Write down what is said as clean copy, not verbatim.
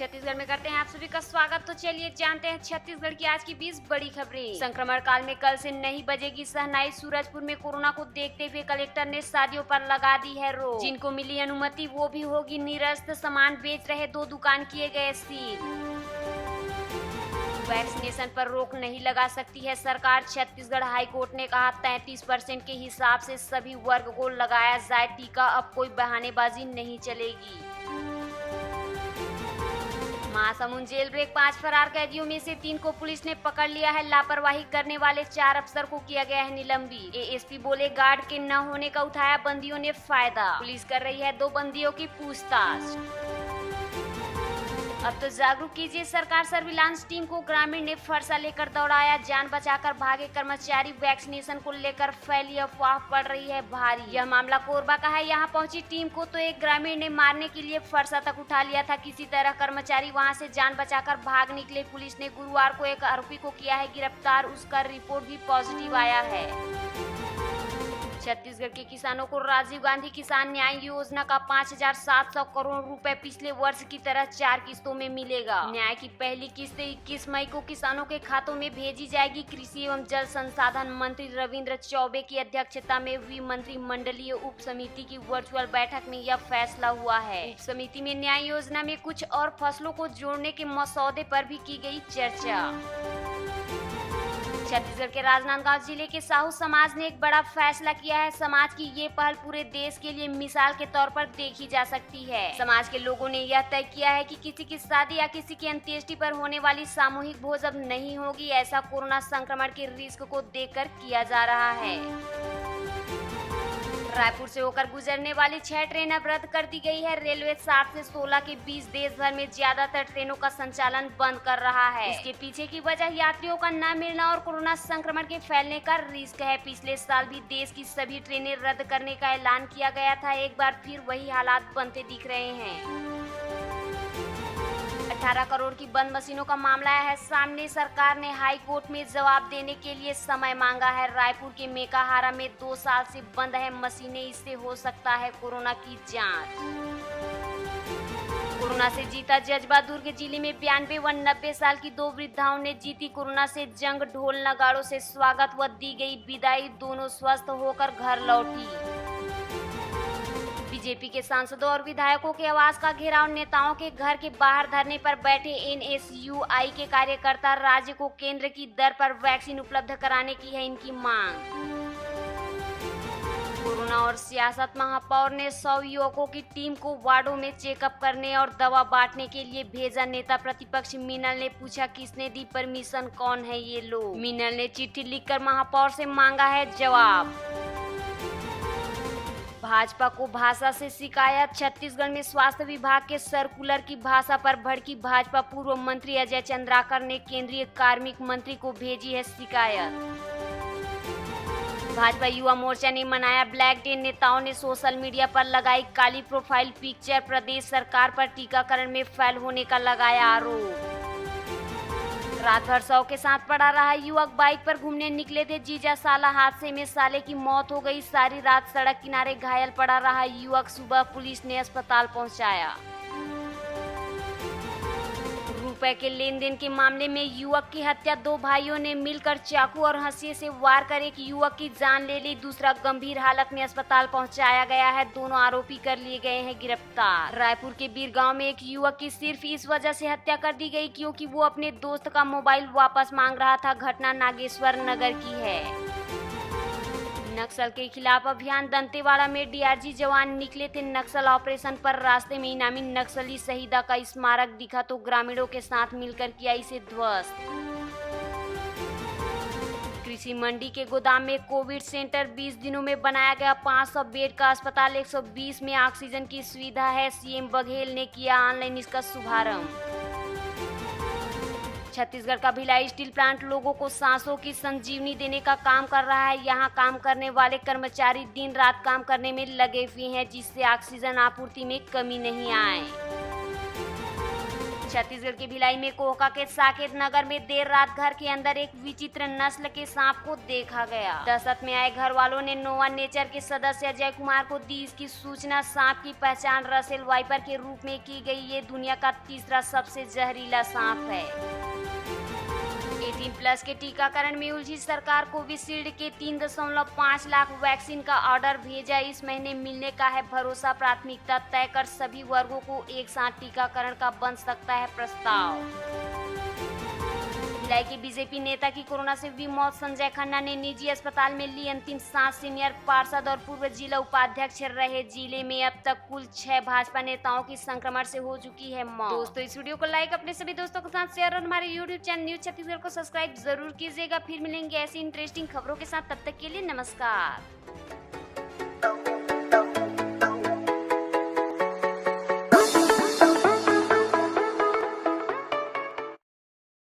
छत्तीसगढ़ में करते हैं आप सभी का स्वागत। तो चलिए जानते हैं छत्तीसगढ़ की आज की 20 बड़ी खबरें। संक्रमण काल में कल से नहीं बजेगी शहनाई। सूरजपुर में कोरोना को देखते हुए कलेक्टर ने शादियों पर लगा दी है रोक। जिनको मिली अनुमति वो भी होगी निरस्त। सामान बेच रहे 2 दुकान किए गए सील। वैक्सीनेशन पर रोक नहीं लगा सकती है सरकार। छत्तीसगढ़ हाईकोर्ट ने कहा 33% के हिसाब से सभी वर्ग को लगाया जाए टीका। अब कोई बहानेबाजी नहीं चलेगी। महासमुंद जेल ब्रेक 5 फरार कैदियों में से 3 को पुलिस ने पकड़ लिया है। लापरवाही करने वाले 4 अफसर को किया गया है निलंबित। एएसपी बोले गार्ड के न होने का उठाया बंदियों ने फायदा। पुलिस कर रही है 2 बंदियों की पूछताछ। अब तो जागरूक कीजिए सरकार। सर्विलांस टीम को ग्रामीण ने फरसा लेकर दौड़ाया। जान बचाकर भागे कर्मचारी। वैक्सीनेशन को लेकर फैली अफवाह पड़ रही है भारी। यह मामला कोरबा का है। यहां पहुंची टीम को तो एक ग्रामीण ने मारने के लिए फरसा तक उठा लिया था। किसी तरह कर्मचारी वहां से जान बचाकर भाग निकले। पुलिस ने गुरुवार को एक आरोपी को किया है गिरफ्तार। उसका रिपोर्ट भी पॉजिटिव आया है। छत्तीसगढ़ के किसानों को राजीव गांधी किसान न्याय योजना का 5,700 करोड़ रुपए पिछले वर्ष की तरह 4 किस्तों में मिलेगा। न्याय की पहली किस्त 21 मई को किसानों के खातों में भेजी जाएगी। कृषि एवं जल संसाधन मंत्री रविंद्र चौबे की अध्यक्षता में हुई मंत्रिमंडलीय उप समिति की वर्चुअल बैठक में यह फैसला हुआ है। उप समिति में न्याय योजना में कुछ और फसलों को जोड़ने के मसौदे पर भी की गई चर्चा। छत्तीसगढ़ के राजनांदगांव जिले के साहू समाज ने एक बड़ा फैसला किया है। समाज की ये पहल पूरे देश के लिए मिसाल के तौर पर देखी जा सकती है। समाज के लोगों ने यह तय किया है कि किसी की शादी या किसी की अंत्येष्टि पर होने वाली सामूहिक भोज अब नहीं होगी। ऐसा कोरोना संक्रमण के रिस्क को देखकर किया जा रहा है। रायपुर से होकर गुजरने वाली 6 ट्रेन अब रद्द कर दी गई है। रेलवे 7 से 16 के बीच देश भर में ज्यादातर ट्रेनों का संचालन बंद कर रहा है। इसके पीछे की वजह यात्रियों का न मिलना और कोरोना संक्रमण के फैलने का रिस्क है। पिछले साल भी देश की सभी ट्रेनें रद्द करने का ऐलान किया गया था। एक बार फिर वही हालात बनते दिख रहे हैं। 18 करोड़ की बंद मशीनों का मामला है सामने। सरकार ने हाई कोर्ट में जवाब देने के लिए समय मांगा है। रायपुर के मेकाहारा में 2 साल से बंद है मशीनें। इससे हो सकता है कोरोना की जांच। कोरोना से जीता जज्बा। दुर्ग जिले में 92 व 90 साल की 2 वृद्धाओं ने जीती कोरोना से जंग। ढोल नगाड़ों से स्वागत व दी गई विदाई। दोनों स्वस्थ होकर घर लौटी। बीजेपी के सांसदों और विधायकों के आवास का घेराव। नेताओं के घर के बाहर धरने पर बैठे एनएसयूआई के कार्यकर्ता। राज्य को केंद्र की दर पर वैक्सीन उपलब्ध कराने की है इनकी मांग। कोरोना और सियासत। महापौर ने 100 युवकों की टीम को वार्डों में चेकअप करने और दवा बांटने के लिए भेजा। नेता प्रतिपक्ष मीनल ने पूछा किसने दी परमिशन, कौन है ये लोग। मीनल ने चिट्ठी लिखकर महापौर से मांगा है जवाब। भाजपा को भाषा से शिकायत। छत्तीसगढ़ में स्वास्थ्य विभाग के सर्कुलर की भाषा पर भड़की भाजपा। पूर्व मंत्री अजय चंद्राकर ने केंद्रीय कार्मिक मंत्री को भेजी है शिकायत। भाजपा युवा मोर्चा ने मनाया ब्लैक डे। नेताओं ने सोशल मीडिया पर लगाई काली प्रोफाइल पिक्चर। प्रदेश सरकार पर टीकाकरण में फेल होने का लगाया आरोप। रात भर शव के साथ पड़ा रहा युवक। बाइक पर घूमने निकले थे जीजा साला। हादसे में साले की मौत हो गई। सारी रात सड़क किनारे घायल पड़ा रहा युवक। सुबह पुलिस ने अस्पताल पहुंचाया। रुपए के लेन देन के मामले में युवक की हत्या। 2 भाइयों ने मिलकर चाकू और हंसिए से वार कर एक युवक की जान ले ली। दूसरा गंभीर हालत में अस्पताल पहुंचाया गया है। दोनों आरोपी कर लिए गए हैं गिरफ्तार। रायपुर के बीरगांव में एक युवक की सिर्फ इस वजह से हत्या कर दी गई क्योंकि वो अपने दोस्त का मोबाइल वापस मांग रहा था। घटना नागेश्वर नगर की है। नक्सल के खिलाफ अभियान। दंतेवाड़ा में डीआरजी जवान निकले थे नक्सल ऑपरेशन पर। रास्ते में इनामी नक्सली शहीदा का स्मारक दिखा तो ग्रामीणों के साथ मिलकर किया इसे ध्वस्त। कृषि मंडी के गोदाम में कोविड सेंटर। 20 दिनों में बनाया गया 500 बेड का अस्पताल। 120 में ऑक्सीजन की सुविधा है। सीएम बघेल ने किया ऑनलाइन इसका शुभारंभ। छत्तीसगढ़ का भिलाई स्टील प्लांट लोगों को सांसों की संजीवनी देने का काम कर रहा है। यहाँ काम करने वाले कर्मचारी दिन रात काम करने में लगे हुए हैं जिससे ऑक्सीजन आपूर्ति में कमी नहीं आए। छत्तीसगढ़ के भिलाई में कोहका के साकेत नगर में देर रात घर के अंदर एक विचित्र नस्ल के सांप को देखा गया। दहशत में आए घर वालों ने नोवा नेचर के सदस्य अजय कुमार को दी इसकी सूचना। सांप की पहचान रसेल वाइपर के रूप में की गई। ये दुनिया का तीसरा सबसे जहरीला सांप है। 18+ के टीकाकरण में उलझी सरकार। कोविशील्ड के 3.5 लाख वैक्सीन का ऑर्डर भेजा। इस महीने मिलने का है भरोसा। प्राथमिकता तय कर सभी वर्गों को एक साथ टीकाकरण का बन सकता है प्रस्ताव। भिलाई के बीजेपी नेता की कोरोना से हुई मौत। संजय खन्ना ने निजी अस्पताल में ली अंतिम सांस। सीनियर पार्षद और पूर्व जिला उपाध्यक्ष रहे। जिले में अब तक कुल 6 भाजपा नेताओं की संक्रमण से हो चुकी है मौत। दोस्तों, इस वीडियो को लाइक, अपने सभी दोस्तों के साथ शेयर और हमारे यूट्यूब चैनल न्यूज छत्तीसगढ़ को सब्सक्राइब जरूर कीजिएगा। फिर मिलेंगे ऐसी इंटरेस्टिंग खबरों के साथ। तब तक के लिए नमस्कार।